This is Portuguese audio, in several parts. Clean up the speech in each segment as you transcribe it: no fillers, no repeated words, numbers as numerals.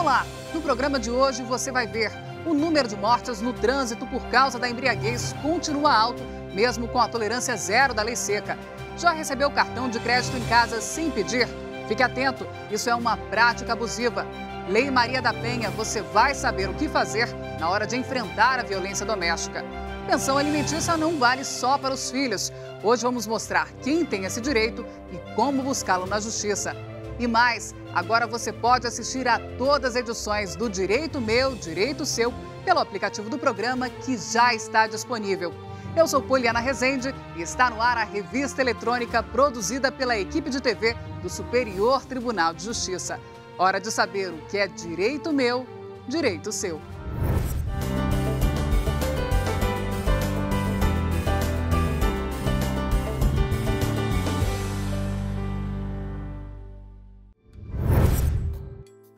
Olá, no programa de hoje você vai ver o número de mortes no trânsito por causa da embriaguez continua alto, mesmo com a tolerância zero da lei seca. Já recebeu cartão de crédito em casa sem pedir? Fique atento, isso é uma prática abusiva. Lei Maria da Penha, você vai saber o que fazer na hora de enfrentar a violência doméstica. Pensão alimentícia não vale só para os filhos. Hoje vamos mostrar quem tem esse direito e como buscá-lo na justiça. E mais, agora você pode assistir a todas as edições do Direito Meu, Direito Seu, pelo aplicativo do programa que já está disponível. Eu sou Poliana Rezende e está no ar a revista eletrônica produzida pela equipe de TV do Superior Tribunal de Justiça. Hora de saber o que é direito meu, direito seu.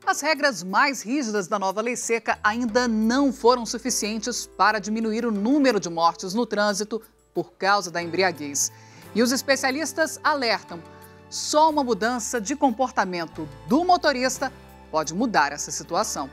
As regras mais rígidas da nova lei seca ainda não foram suficientes para diminuir o número de mortes no trânsito por causa da embriaguez. E os especialistas alertam, só uma mudança de comportamento do motorista pode mudar essa situação.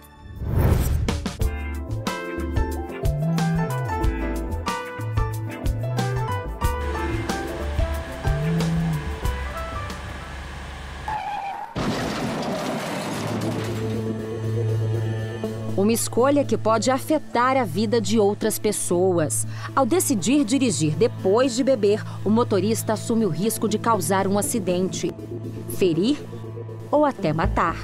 Uma escolha que pode afetar a vida de outras pessoas. Ao decidir dirigir depois de beber, o motorista assume o risco de causar um acidente, ferir ou até matar.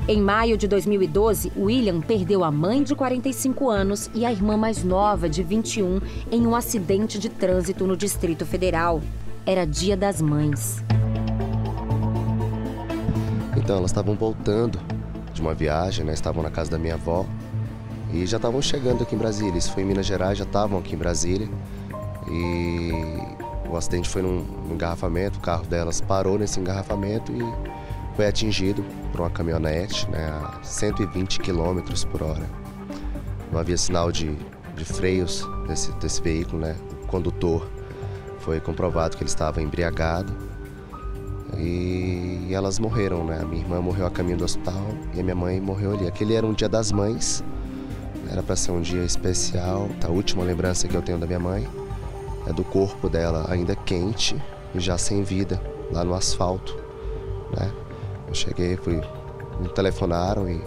Em maio de 2012, William perdeu a mãe de 45 anos e a irmã mais nova, de 21, em um acidente de trânsito no Distrito Federal. Era Dia das Mães. Então, elas estavam voltando de uma viagem, né? Estavam na casa da minha avó e já estavam chegando aqui em Brasília. Isso foi em Minas Gerais, já estavam aqui em Brasília. E o acidente foi num engarrafamento, o carro delas parou nesse engarrafamento e foi atingido por uma caminhonete, né? A 120 km por hora. Não havia sinal de freios desse veículo, né? O condutor foi comprovado que ele estava embriagado. E elas morreram, né? A minha irmã morreu a caminho do hospital e a minha mãe morreu ali. Aquele era um Dia das Mães, era para ser um dia especial. A última lembrança que eu tenho da minha mãe é do corpo dela ainda quente e já sem vida, lá no asfalto, né? Eu cheguei, me telefonaram e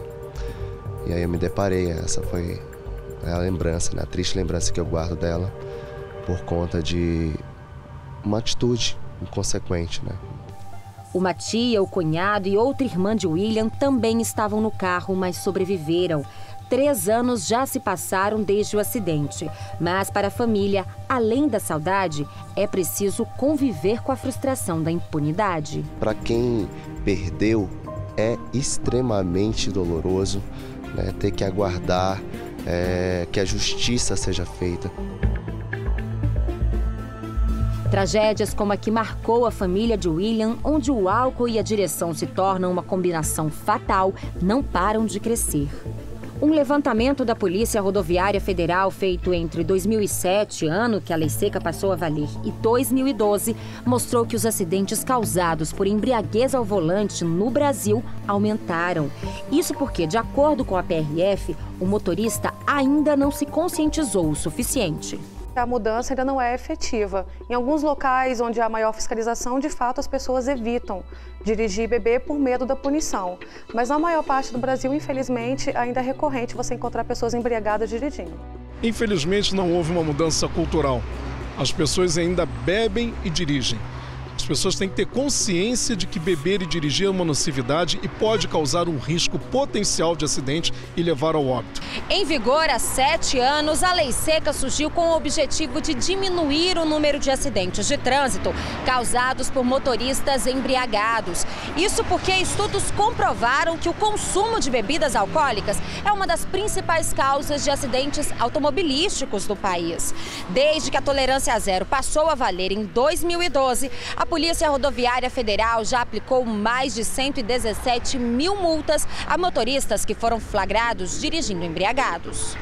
aí eu me deparei. Essa foi a lembrança, né? A triste lembrança que eu guardo dela por conta de uma atitude inconsequente, né? Uma tia, o cunhado e outra irmã de William também estavam no carro, mas sobreviveram. 3 anos já se passaram desde o acidente. Mas para a família, além da saudade, é preciso conviver com a frustração da impunidade. Para quem perdeu, é extremamente doloroso, né, ter que aguardar que a justiça seja feita. Tragédias como a que marcou a família de William, onde o álcool e a direção se tornam uma combinação fatal, não param de crescer. Um levantamento da Polícia Rodoviária Federal feito entre 2007, ano que a lei seca passou a valer, e 2012, mostrou que os acidentes causados por embriaguez ao volante no Brasil aumentaram. Isso porque, de acordo com a PRF, o motorista ainda não se conscientizou o suficiente. A mudança ainda não é efetiva. Em alguns locais onde há maior fiscalização, de fato, as pessoas evitam dirigir e beber por medo da punição. Mas na maior parte do Brasil, infelizmente, ainda é recorrente você encontrar pessoas embriagadas dirigindo. Infelizmente, não houve uma mudança cultural. As pessoas ainda bebem e dirigem. As pessoas têm que ter consciência de que beber e dirigir é uma nocividade e pode causar um risco potencial de acidente e levar ao óbito. Em vigor há 7 anos, a lei seca surgiu com o objetivo de diminuir o número de acidentes de trânsito causados por motoristas embriagados. Isso porque estudos comprovaram que o consumo de bebidas alcoólicas é uma das principais causas de acidentes automobilísticos do país. Desde que a tolerância zero passou a valer em 2012, a Polícia Rodoviária Federal já aplicou mais de 117 mil multas a motoristas que foram flagrados dirigindo embriagados.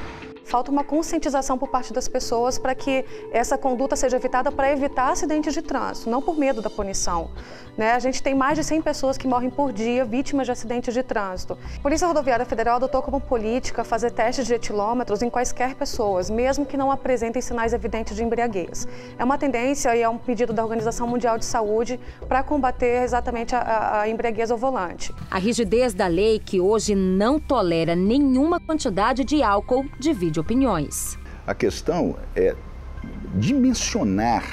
falta uma conscientização por parte das pessoas para que essa conduta seja evitada, para evitar acidentes de trânsito, não por medo da punição. Né? A gente tem mais de 100 pessoas que morrem por dia vítimas de acidentes de trânsito. A Polícia Rodoviária Federal adotou como política fazer testes de etilômetros em quaisquer pessoas, mesmo que não apresentem sinais evidentes de embriaguez. É uma tendência e é um pedido da Organização Mundial de Saúde para combater exatamente a embriaguez ao volante. A rigidez da lei, que hoje não tolera nenhuma quantidade de álcool, divide opiniões. A questão é dimensionar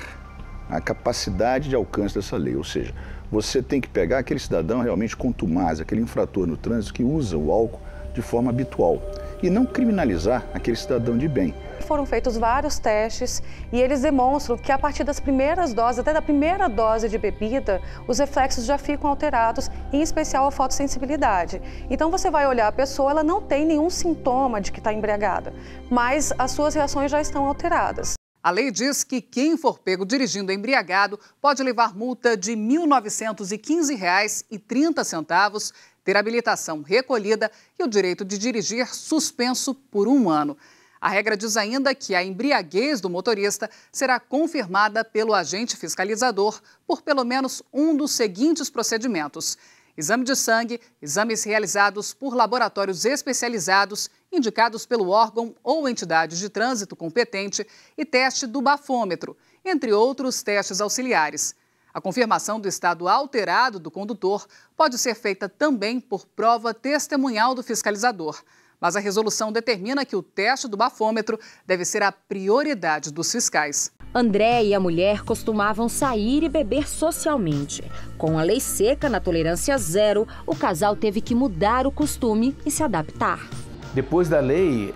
a capacidade de alcance dessa lei, ou seja, você tem que pegar aquele cidadão realmente contumaz, aquele infrator no trânsito que usa o álcool de forma habitual e não criminalizar aquele cidadão de bem. Foram feitos vários testes e eles demonstram que a partir das primeiras doses, até da primeira dose de bebida, os reflexos já ficam alterados, em especial a fotossensibilidade. Então você vai olhar a pessoa, ela não tem nenhum sintoma de que está embriagada, mas as suas reações já estão alteradas. A lei diz que quem for pego dirigindo embriagado pode levar multa de R$ 1.915,30, ter habilitação recolhida e o direito de dirigir suspenso por 1 ano. A regra diz ainda que a embriaguez do motorista será confirmada pelo agente fiscalizador por pelo menos um dos seguintes procedimentos: exame de sangue, exames realizados por laboratórios especializados, indicados pelo órgão ou entidade de trânsito competente e teste do bafômetro, entre outros testes auxiliares. A confirmação do estado alterado do condutor pode ser feita também por prova testemunhal do fiscalizador. Mas a resolução determina que o teste do bafômetro deve ser a prioridade dos fiscais. André e a mulher costumavam sair e beber socialmente. Com a lei seca na tolerância zero, o casal teve que mudar o costume e se adaptar. Depois da lei,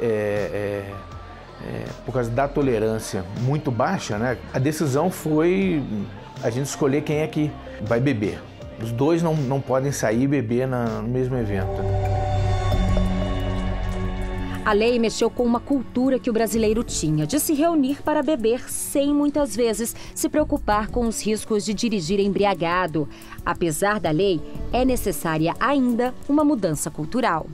por causa da tolerância muito baixa, né, a decisão foi a gente escolher quem é que vai beber. Os dois não podem sair e beber no mesmo evento. A lei mexeu com uma cultura que o brasileiro tinha, de se reunir para beber sem, muitas vezes, se preocupar com os riscos de dirigir embriagado. Apesar da lei, é necessária ainda uma mudança cultural.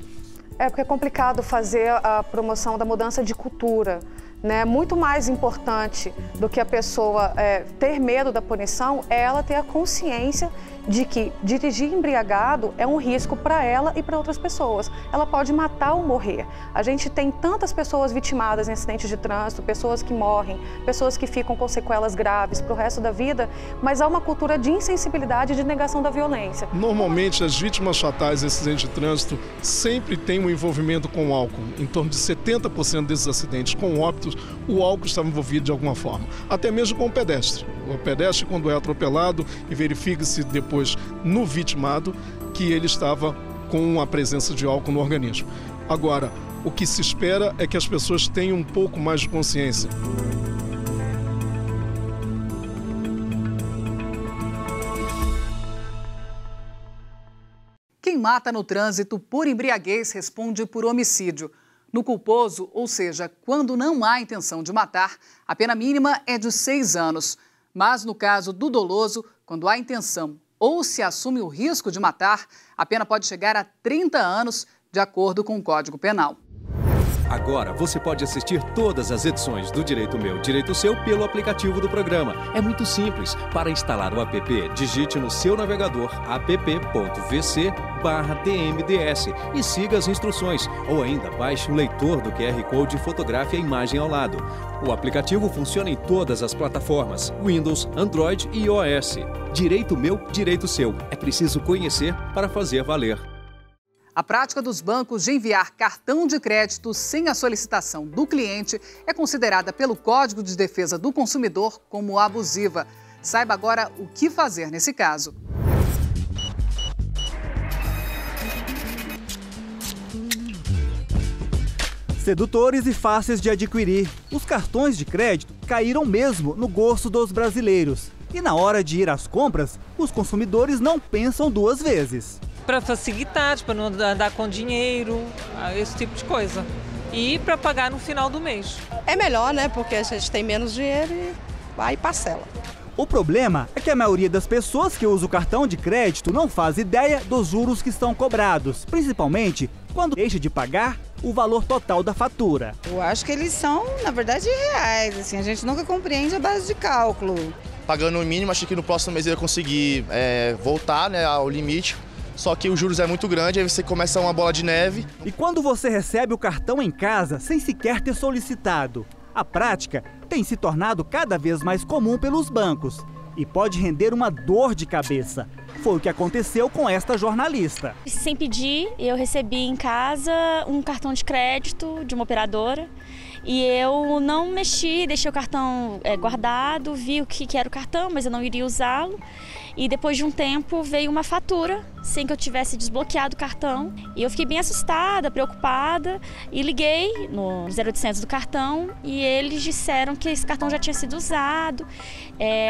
É porque é complicado fazer a promoção da mudança de cultura. Né? Muito mais importante do que a pessoa ter medo da punição é ela ter a consciência de que dirigir embriagado é um risco para ela e para outras pessoas. Ela pode matar ou morrer. A gente tem tantas pessoas vitimadas em acidentes de trânsito, pessoas que morrem, pessoas que ficam com sequelas graves para o resto da vida, mas há uma cultura de insensibilidade e de negação da violência. Normalmente, as vítimas fatais de acidentes de trânsito sempre têm um envolvimento com o álcool. Em torno de 70% desses acidentes com óbitos, o álcool estava envolvido de alguma forma. Até mesmo com o pedestre. O pedestre, quando é atropelado e verifica-se depois no vitimado que ele estava com a presença de álcool no organismo. Agora, o que se espera é que as pessoas tenham um pouco mais de consciência. Quem mata no trânsito por embriaguez responde por homicídio. No culposo, ou seja, quando não há intenção de matar, a pena mínima é de 6 anos. Mas no caso do doloso, quando há intenção ou se assume o risco de matar, a pena pode chegar a 30 anos, de acordo com o Código Penal. Agora você pode assistir todas as edições do Direito Meu, Direito Seu pelo aplicativo do programa. É muito simples. Para instalar o app, digite no seu navegador app.vc/tmds e siga as instruções. Ou ainda baixe o leitor do QR Code e fotografe a imagem ao lado. O aplicativo funciona em todas as plataformas, Windows, Android e iOS. Direito Meu, Direito Seu. É preciso conhecer para fazer valer. A prática dos bancos de enviar cartão de crédito sem a solicitação do cliente é considerada pelo Código de Defesa do Consumidor como abusiva. Saiba agora o que fazer nesse caso. Sedutores e fáceis de adquirir, os cartões de crédito caíram mesmo no gosto dos brasileiros. E na hora de ir às compras, os consumidores não pensam 2 vezes. Para facilitar, para não andar com dinheiro, esse tipo de coisa. E para pagar no final do mês. É melhor, né? Porque a gente tem menos dinheiro e vai e parcela. O problema é que a maioria das pessoas que usa o cartão de crédito não faz ideia dos juros que são cobrados, principalmente quando deixa de pagar o valor total da fatura. Eu acho que eles são, na verdade, reais. Assim, a gente nunca compreende a base de cálculo. Pagando o mínimo, achei que no próximo mês eu ia conseguir voltar, né, ao limite. Só que os juros é muito grande, aí você começa uma bola de neve. E quando você recebe o cartão em casa sem sequer ter solicitado? A prática tem se tornado cada vez mais comum pelos bancos e pode render uma dor de cabeça. Foi o que aconteceu com esta jornalista. Sem pedir, eu recebi em casa um cartão de crédito de uma operadora e eu não mexi, deixei o cartão guardado, vi o que era o cartão, mas eu não iria usá-lo. E depois de um tempo veio uma fatura, sem que eu tivesse desbloqueado o cartão. E eu fiquei bem assustada, preocupada e liguei no 0800 do cartão e eles disseram que esse cartão já tinha sido usado.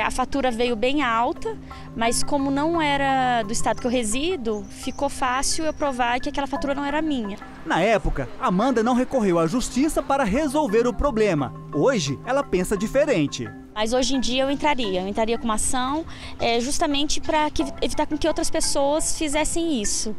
A fatura veio bem alta, mas como não era do estado que eu resido, ficou fácil eu provar que aquela fatura não era minha. Na época, Amanda não recorreu à justiça para resolver o problema. Hoje, ela pensa diferente. Mas hoje em dia eu entraria com uma ação justamente para evitar com que outras pessoas fizessem isso,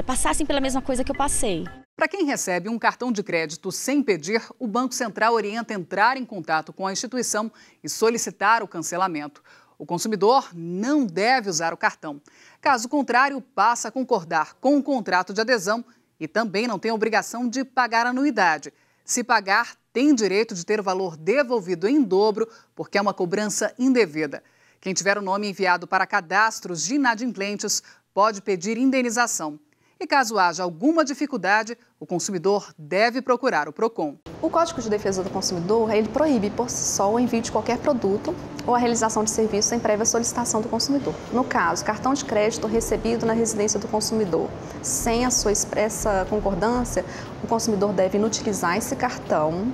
passassem pela mesma coisa que eu passei. Para quem recebe um cartão de crédito sem pedir, o Banco Central orienta entrar em contato com a instituição e solicitar o cancelamento. O consumidor não deve usar o cartão. Caso contrário, passa a concordar com o contrato de adesão e também não tem a obrigação de pagar anuidade. Se pagar, tem direito de ter o valor devolvido em dobro, porque é uma cobrança indevida. Quem tiver o nome enviado para cadastros de inadimplentes pode pedir indenização. E caso haja alguma dificuldade, o consumidor deve procurar o PROCON. O Código de Defesa do Consumidor, ele proíbe por si só o envio de qualquer produto ou a realização de serviço sem prévia solicitação do consumidor. No caso, cartão de crédito recebido na residência do consumidor, sem a sua expressa concordância, o consumidor deve inutilizar esse cartão,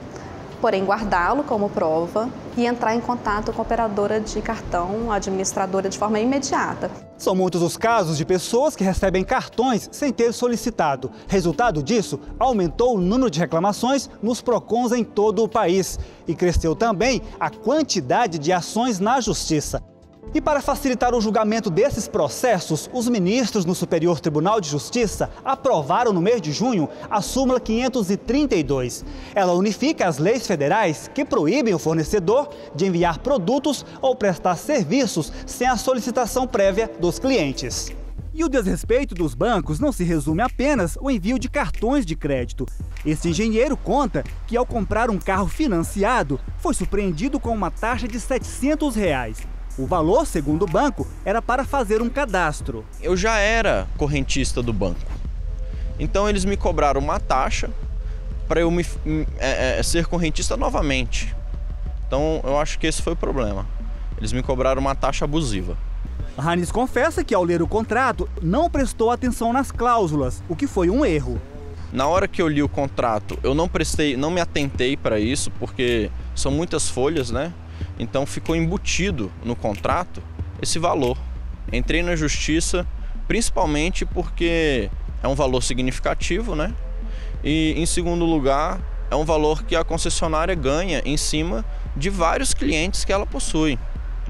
porém guardá-lo como prova e entrar em contato com a operadora de cartão, a administradora, de forma imediata. São muitos os casos de pessoas que recebem cartões sem ter solicitado. Resultado disso, aumentou o número de reclamações nos PROCONs em todo o país e cresceu também a quantidade de ações na Justiça. E para facilitar o julgamento desses processos, os ministros no Superior Tribunal de Justiça aprovaram no mês de junho a súmula 532. Ela unifica as leis federais que proíbem o fornecedor de enviar produtos ou prestar serviços sem a solicitação prévia dos clientes. E o desrespeito dos bancos não se resume apenas ao envio de cartões de crédito. Esse engenheiro conta que ao comprar um carro financiado, foi surpreendido com uma taxa de R$ 700. O valor, segundo o banco, era para fazer um cadastro. Eu já era correntista do banco, então eles me cobraram uma taxa para eu ser correntista novamente. Então eu acho que esse foi o problema. Eles me cobraram uma taxa abusiva. Ranis confessa que ao ler o contrato não prestou atenção nas cláusulas, o que foi um erro. Na hora que eu li o contrato, eu não me atentei para isso, porque são muitas folhas, né? Então ficou embutido no contrato esse valor. Entrei na justiça principalmente porque é um valor significativo, né? E em segundo lugar, é um valor que a concessionária ganha em cima de vários clientes que ela possui,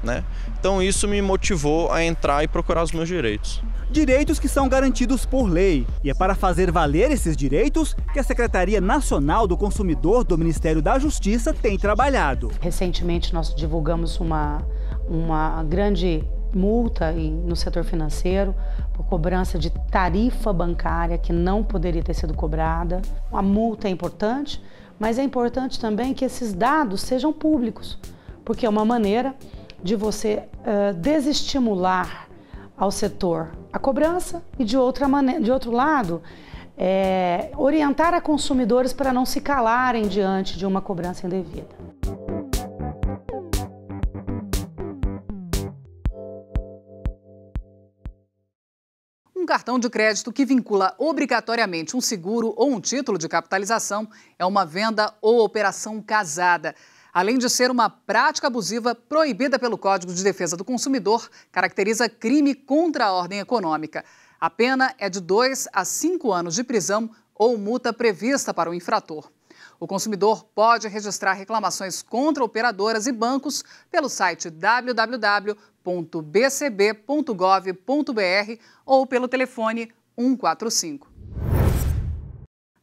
né? Então isso me motivou a entrar e procurar os meus direitos. Direitos que são garantidos por lei. E é para fazer valer esses direitos que a Secretaria Nacional do Consumidor do Ministério da Justiça tem trabalhado. Recentemente nós divulgamos uma grande multa no setor financeiro por cobrança de tarifa bancária que não poderia ter sido cobrada. A multa é importante, mas é importante também que esses dados sejam públicos, porque é uma maneira de você desestimular ao setor a cobrança e de outro lado, orientar a consumidores para não se calarem diante de uma cobrança indevida. Um cartão de crédito que vincula obrigatoriamente um seguro ou um título de capitalização é uma venda ou operação casada. Além de ser uma prática abusiva proibida pelo Código de Defesa do Consumidor, caracteriza crime contra a ordem econômica. A pena é de 2 a 5 anos de prisão ou multa prevista para o infrator. O consumidor pode registrar reclamações contra operadoras e bancos pelo site www.bcb.gov.br ou pelo telefone 145.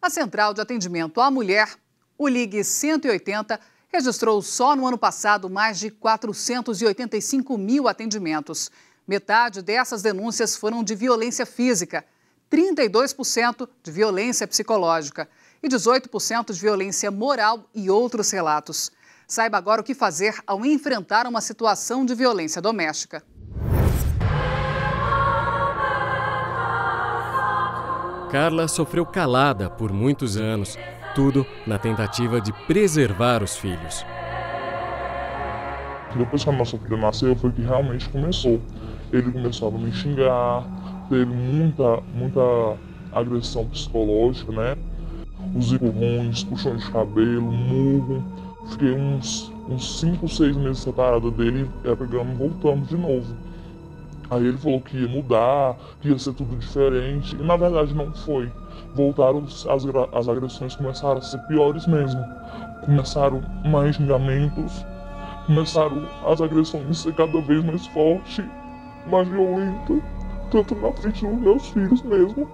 A Central de Atendimento à Mulher, o Ligue 180, registrou só no ano passado mais de 485 mil atendimentos. Metade dessas denúncias foram de violência física, 32% de violência psicológica e 18% de violência moral e outros relatos. Saiba agora o que fazer ao enfrentar uma situação de violência doméstica. Carla sofreu calada por muitos anos, tudo na tentativa de preservar os filhos. Depois que a nossa filha nasceu, foi que realmente começou. Ele começou a me xingar, teve muita agressão psicológica, né? Os empurrões, puxão de cabelo, murro. Fiquei uns 5, 6 meses separada dele, pegando e voltando de novo. Aí ele falou que ia mudar, que ia ser tudo diferente, e na verdade não foi. Voltaram, as agressões começaram a ser piores mesmo. Começaram mais xingamentos, começaram as agressões a ser cada vez mais fortes, mais violentas, tanto na frente dos meus filhos mesmo.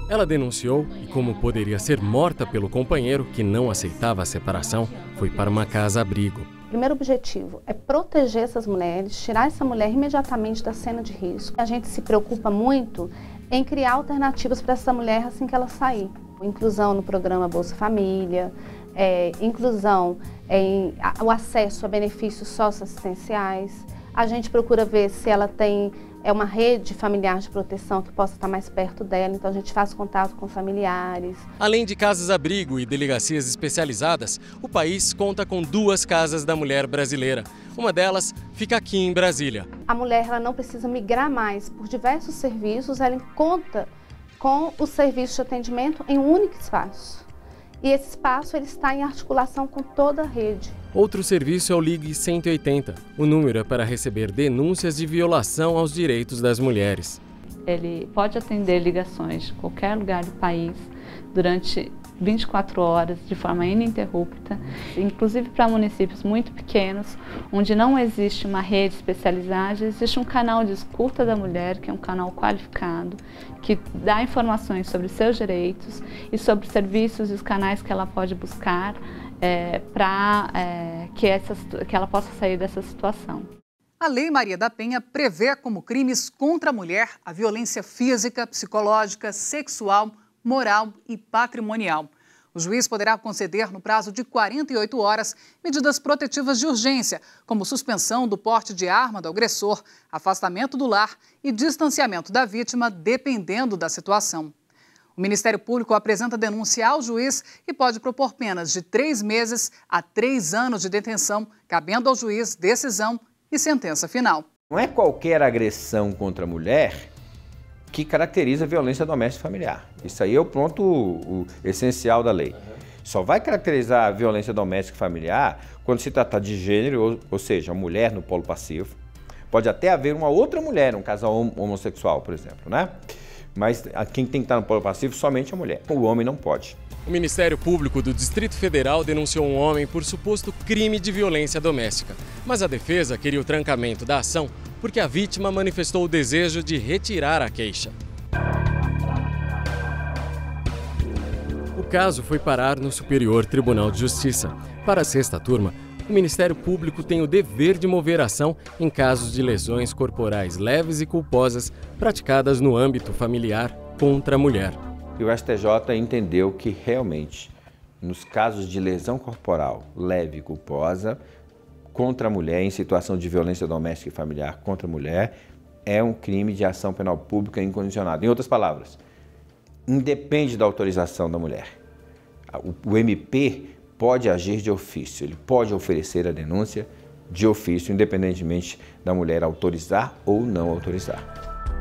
Ela denunciou e, como poderia ser morta pelo companheiro que não aceitava a separação, foi para uma casa-abrigo. O primeiro objetivo é proteger essas mulheres, tirar essa mulher imediatamente da cena de risco. A gente se preocupa muito em criar alternativas para essa mulher assim que ela sair. Inclusão no programa Bolsa Família, inclusão em o acesso a benefícios socioassistenciais. A gente procura ver se ela tem uma rede familiar de proteção que possa estar mais perto dela, então a gente faz contato com familiares. Além de casas-abrigo e delegacias especializadas, o país conta com 2 casas da mulher brasileira. Uma delas fica aqui em Brasília. A mulher ela não precisa migrar mais por diversos serviços, ela conta com o serviço de atendimento em um único espaço. E esse espaço ele está em articulação com toda a rede. Outro serviço é o Ligue 180. O número é para receber denúncias de violação aos direitos das mulheres. Ele pode atender ligações de qualquer lugar do país durante 24 horas, de forma ininterrupta, inclusive para municípios muito pequenos, onde não existe uma rede especializada, existe um canal de escuta da mulher, que é um canal qualificado, que dá informações sobre seus direitos e sobre os serviços e os canais que ela pode buscar para que ela possa sair dessa situação. A Lei Maria da Penha prevê como crimes contra a mulher a violência física, psicológica, sexual, moral e patrimonial. O juiz poderá conceder, no prazo de 48 horas, medidas protetivas de urgência, como suspensão do porte de arma do agressor, afastamento do lar e distanciamento da vítima, dependendo da situação. O Ministério Público apresenta denúncia ao juiz e pode propor penas de 3 meses a 3 anos de detenção, cabendo ao juiz decisão e sentença final. Não é qualquer agressão contra a mulher que caracteriza a violência doméstica familiar. Isso aí é o ponto essencial da lei. Só vai caracterizar a violência doméstica familiar quando se tratar de gênero, ou seja, a mulher no polo passivo. Pode até haver uma outra mulher, um casal homossexual, por exemplo, né? Mas quem tem que estar no polo passivo somente a mulher. O homem não pode. O Ministério Público do Distrito Federal denunciou um homem por suposto crime de violência doméstica. Mas a defesa queria o trancamento da ação porque a vítima manifestou o desejo de retirar a queixa. O caso foi parar no Superior Tribunal de Justiça. Para a 6ª turma, o Ministério Público tem o dever de mover ação em casos de lesões corporais leves e culposas praticadas no âmbito familiar contra a mulher. E o STJ entendeu que realmente, nos casos de lesão corporal leve e culposa contra a mulher, em situação de violência doméstica e familiar contra a mulher, é um crime de ação penal pública incondicionada. Em outras palavras, independe da autorização da mulher. O MP pode agir de ofício, ele pode oferecer a denúncia de ofício, independentemente da mulher autorizar ou não autorizar.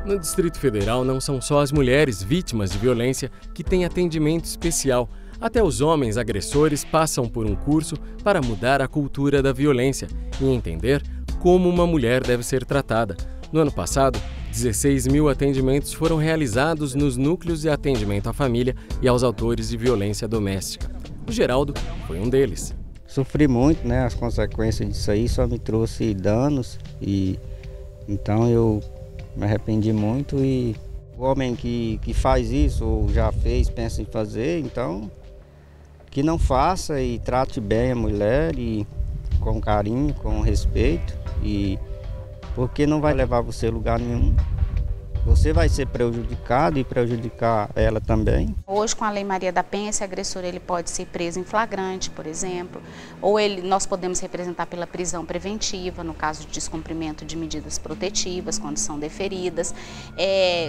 No Distrito Federal, não são só as mulheres vítimas de violência que têm atendimento especial. Até os homens agressores passam por um curso para mudar a cultura da violência e entender como uma mulher deve ser tratada. No ano passado, 16 mil atendimentos foram realizados nos núcleos de atendimento à família e aos autores de violência doméstica. O Geraldo foi um deles. Sofri muito, né? As consequências disso aí só me trouxe danos e então eu me arrependi muito. E o homem que faz isso ou já fez, pensa em fazer, então que não faça e trate bem a mulher e com carinho, com respeito, e porque não vai levar você a lugar nenhum. Você vai ser prejudicado e prejudicar ela também. Hoje, com a Lei Maria da Penha, esse agressor ele pode ser preso em flagrante, por exemplo, ou nós podemos representar pela prisão preventiva, no caso de descumprimento de medidas protetivas, quando são deferidas.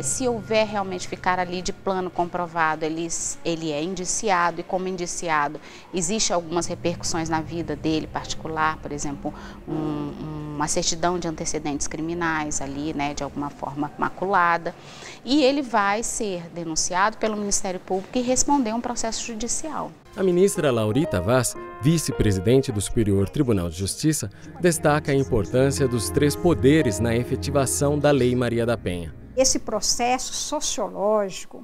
Se houver realmente ficar ali de plano comprovado, ele é indiciado, e como indiciado, existe algumas repercussões na vida dele particular, por exemplo, uma certidão de antecedentes criminais ali, né, de alguma forma maculada. E ele vai ser denunciado pelo Ministério Público e responder um processo judicial. A ministra Laurita Vaz, vice-presidente do Superior Tribunal de Justiça, destaca a importância dos 3 poderes na efetivação da Lei Maria da Penha. Esse processo sociológico,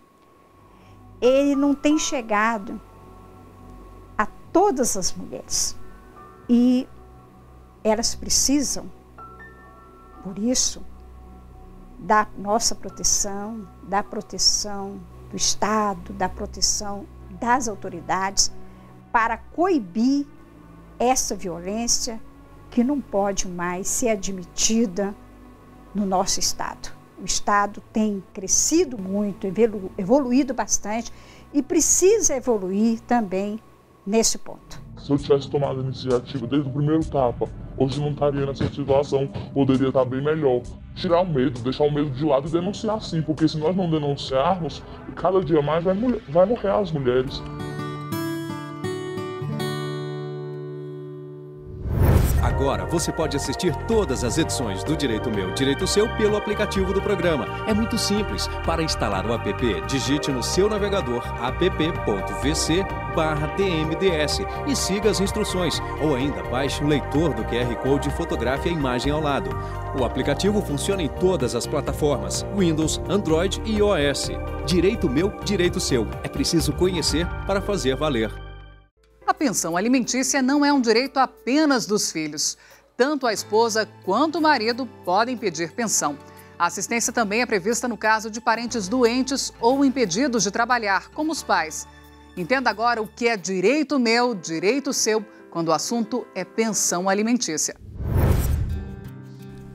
ele não tem chegado a todas as mulheres. E elas precisam, por isso, da nossa proteção, da proteção do Estado, da proteção das autoridades, para coibir essa violência que não pode mais ser admitida no nosso Estado. O Estado tem crescido muito, evoluído bastante e precisa evoluir também nesse ponto. Se eu tivesse tomado a iniciativa desde o primeiro tapa, hoje não estaria nessa situação, poderia estar bem melhor. Tirar o medo, deixar o medo de lado e denunciar sim, porque se nós não denunciarmos, cada dia mais vai morrer as mulheres. Agora você pode assistir todas as edições do Direito Meu, Direito Seu pelo aplicativo do programa. É muito simples. Para instalar o app, digite no seu navegador app.vc/tmds e siga as instruções. Ou ainda baixe o leitor do QR Code e fotografe a imagem ao lado. O aplicativo funciona em todas as plataformas, Windows, Android e iOS. Direito Meu, Direito Seu. É preciso conhecer para fazer valer. A pensão alimentícia não é um direito apenas dos filhos. Tanto a esposa quanto o marido podem pedir pensão. A assistência também é prevista no caso de parentes doentes ou impedidos de trabalhar, como os pais. Entenda agora o que é direito meu, direito seu, quando o assunto é pensão alimentícia.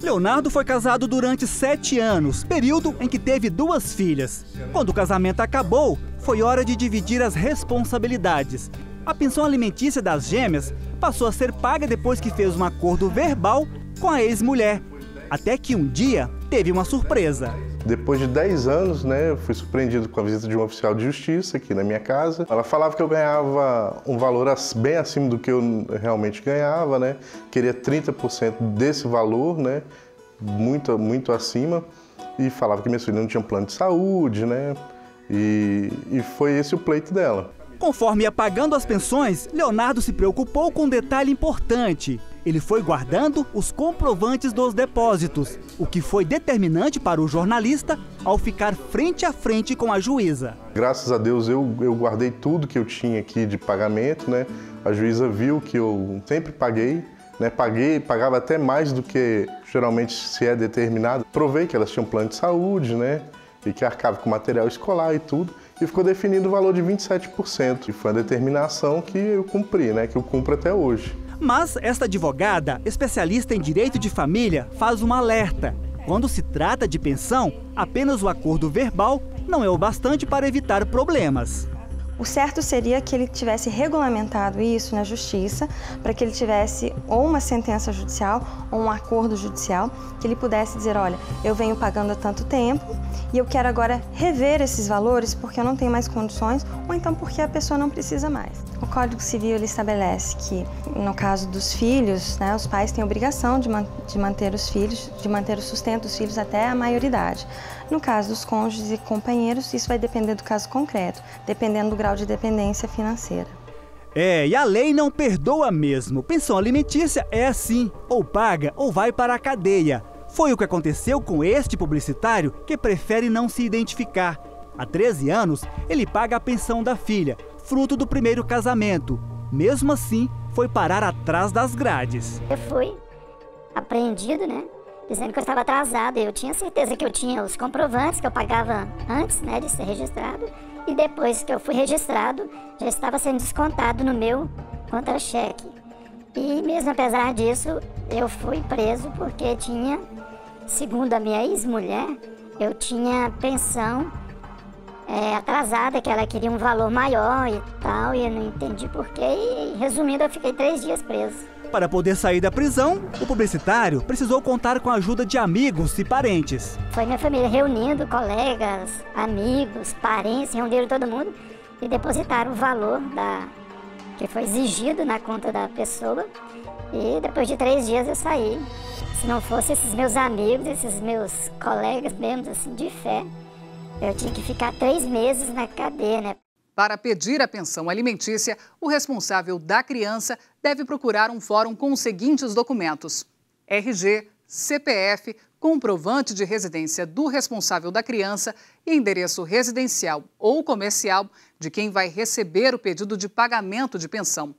Leonardo foi casado durante 7 anos, período em que teve 2 filhas. Quando o casamento acabou, foi hora de dividir as responsabilidades. A pensão alimentícia das gêmeas passou a ser paga depois que fez um acordo verbal com a ex-mulher. Até que um dia teve uma surpresa. Depois de 10 anos, eu fui surpreendido com a visita de um oficial de justiça aqui na minha casa. Ela falava que eu ganhava um valor bem acima do que eu realmente ganhava, Queria 30% desse valor, muito acima. E falava que minhas filhas não tinham plano de saúde, E foi esse o pleito dela. Conforme ia pagando as pensões, Leonardo se preocupou com um detalhe importante. Ele foi guardando os comprovantes dos depósitos, o que foi determinante para o jornalista ao ficar frente a frente com a juíza. Graças a Deus eu guardei tudo que eu tinha aqui de pagamento, A juíza viu que eu sempre paguei, pagava até mais do que geralmente se é determinado. Provei que elas tinham plano de saúde, E que arcava com material escolar e tudo. E ficou definido o valor de 27%. E foi a determinação que eu cumpri, que eu cumpro até hoje. Mas esta advogada, especialista em direito de família, faz um alerta. Quando se trata de pensão, apenas o acordo verbal não é o bastante para evitar problemas. O certo seria que ele tivesse regulamentado isso na justiça, para que ele tivesse ou uma sentença judicial ou um acordo judicial, que ele pudesse dizer, olha, eu venho pagando há tanto tempo e eu quero agora rever esses valores porque eu não tenho mais condições ou então porque a pessoa não precisa mais. O Código Civil ele estabelece que, no caso dos filhos, os pais têm a obrigação de manter os filhos, de manter o sustento dos filhos até a maioridade. No caso dos cônjuges e companheiros, isso vai depender do caso concreto, dependendo do grau de dependência financeira. E a lei não perdoa mesmo. Pensão alimentícia é assim, ou paga ou vai para a cadeia. Foi o que aconteceu com este publicitário que prefere não se identificar. Há 13 anos, ele paga a pensão da filha, fruto do primeiro casamento. Mesmo assim, foi parar atrás das grades. Eu fui apreendido, né? Dizendo que eu estava atrasado. Eu tinha certeza que eu tinha os comprovantes que eu pagava antes, né, de ser registrado. E depois que eu fui registrado, já estava sendo descontado no meu contra-cheque. E mesmo apesar disso, eu fui preso porque tinha, segundo a minha ex-mulher, eu tinha pensão atrasada, que ela queria um valor maior e tal, e eu não entendi porquê. E resumindo, eu fiquei 3 dias preso. Para poder sair da prisão, o publicitário precisou contar com a ajuda de amigos e parentes. Foi minha família reunindo colegas, amigos, parentes, reuniram todo mundo e depositaram o valor que foi exigido na conta da pessoa. E depois de 3 dias eu saí. Se não fosse esses meus amigos, esses meus colegas mesmo, assim, de fé, eu tinha que ficar 3 meses na cadeia, né? Para pedir a pensão alimentícia, o responsável da criança deve procurar um fórum com os seguintes documentos: RG, CPF, comprovante de residência do responsável da criança e endereço residencial ou comercial de quem vai receber o pedido de pagamento de pensão.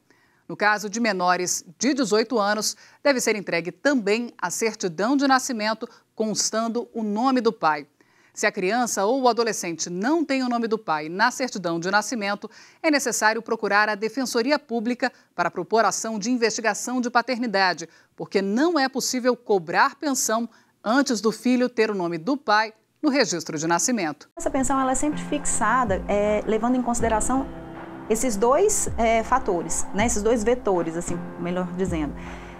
No caso de menores de 18 anos, deve ser entregue também a certidão de nascimento constando o nome do pai. Se a criança ou o adolescente não tem o nome do pai na certidão de nascimento, é necessário procurar a Defensoria Pública para propor ação de investigação de paternidade, porque não é possível cobrar pensão antes do filho ter o nome do pai no registro de nascimento. Essa pensão ela é sempre fixada, levando em consideração esses dois fatores, né? Esses dois vetores, assim, melhor dizendo.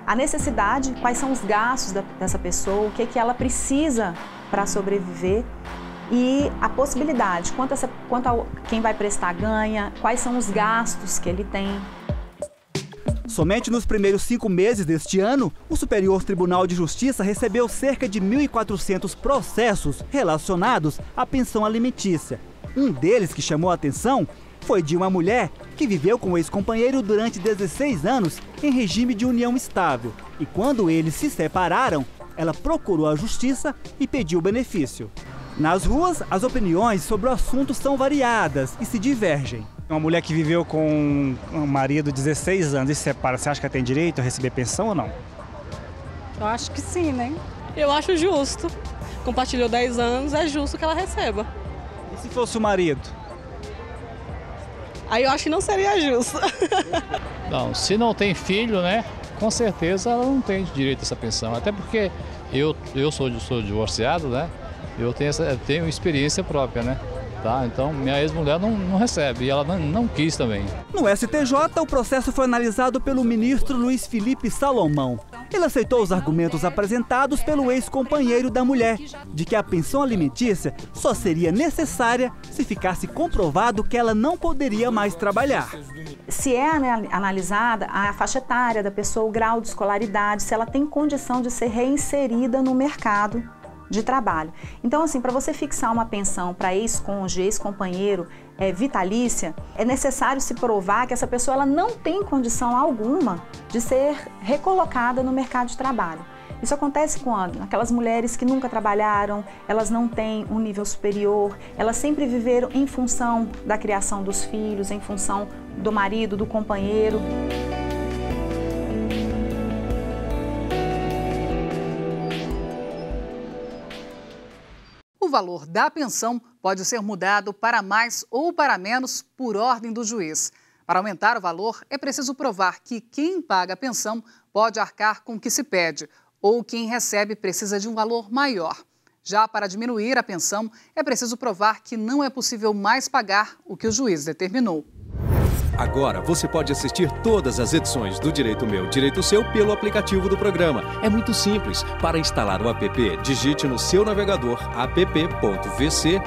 A necessidade, quais são os gastos dessa pessoa, o que ela precisa para sobreviver, e a possibilidade, quanto a quem vai prestar ganha, quais são os gastos que ele tem. Somente nos primeiros 5 meses deste ano, o Superior Tribunal de Justiça recebeu cerca de 1.400 processos relacionados à pensão alimentícia. Um deles que chamou a atenção foi de uma mulher que viveu com o ex-companheiro durante 16 anos em regime de união estável. E quando eles se separaram, ela procurou a justiça e pediu o benefício. Nas ruas, as opiniões sobre o assunto são variadas e se divergem. Uma mulher que viveu com um marido de 16 anos e se separa, você acha que ela tem direito a receber pensão ou não? Eu acho que sim, né? Eu acho justo. Compartilhou 10 anos, é justo que ela receba. E se fosse o marido? Aí eu acho que não seria justo. Não, se não tem filho, né? Com certeza ela não tem direito a essa pensão. Até porque eu sou divorciado, né? Eu tenho experiência própria, né? Tá? Então minha ex-mulher não recebe e ela não quis também. No STJ, o processo foi analisado pelo ministro Luiz Felipe Salomão. Ele aceitou os argumentos apresentados pelo ex-companheiro da mulher, de que a pensão alimentícia só seria necessária se ficasse comprovado que ela não poderia mais trabalhar. Se é analisada a faixa etária da pessoa, o grau de escolaridade, se ela tem condição de ser reinserida no mercado de trabalho. Então, assim, para você fixar uma pensão para ex-cônjuge, ex-companheiro, vitalícia, é necessário se provar que essa pessoa ela não tem condição alguma de ser recolocada no mercado de trabalho. Isso acontece quando? Aquelas mulheres que nunca trabalharam, elas não têm um nível superior, elas sempre viveram em função da criação dos filhos, em função do marido, do companheiro. O valor da pensão pode ser mudado para mais ou para menos por ordem do juiz. Para aumentar o valor, é preciso provar que quem paga a pensão pode arcar com o que se pede, ou quem recebe precisa de um valor maior. Já para diminuir a pensão, é preciso provar que não é possível mais pagar o que o juiz determinou. Agora você pode assistir todas as edições do Direito Meu, Direito Seu pelo aplicativo do programa. É muito simples. Para instalar o app, digite no seu navegador app.vc/tmds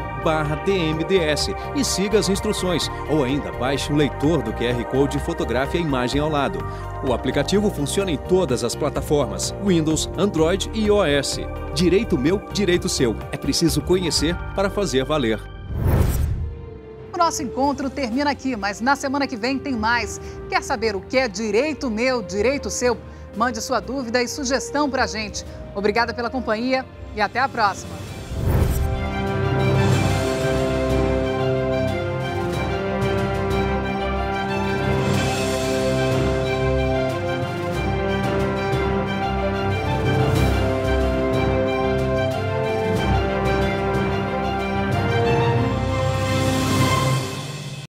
e siga as instruções. Ou ainda baixe o leitor do QR Code e fotografe a imagem ao lado. O aplicativo funciona em todas as plataformas, Windows, Android e iOS. Direito Meu, Direito Seu. É preciso conhecer para fazer valer. O nosso encontro termina aqui, mas na semana que vem tem mais. Quer saber o que é direito meu, direito seu? Mande sua dúvida e sugestão para a gente. Obrigada pela companhia e até a próxima.